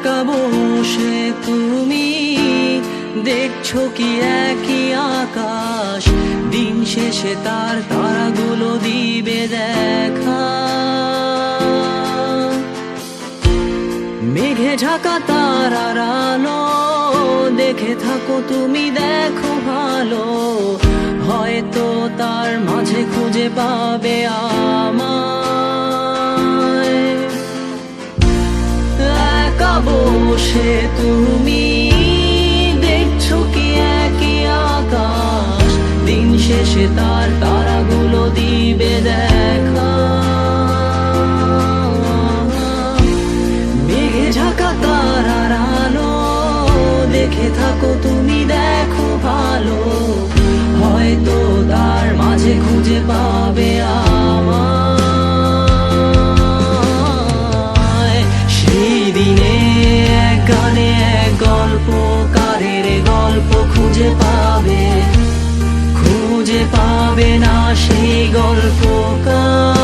একা বসে তুমি দেখছো কি একই আকাশ, দিন শেষে তার তারাগুলো দিবে দেখা। মেঘে ঢাকা তারার আলো দেখে থাকো তুমি, দেখো ভালো, হয়তো তার মাঝে খুঁজে পাবে আমায়। একা বসে তুমি দেখছো কি একই আকাশ, দিন শেষে তার তারাগুলো দিবে দেখা। মেঘে ঢাকা তারার আলো দেখে থাকো তুমি, দেখো ভালো, হয়তো তার মাঝে খুঁজে পাবে আমায়। সেই দিনে এক গানে এক গল্পকারের গল্প খুঁজে পাবে, খুঁজে পাবে না সেই গল্পকার।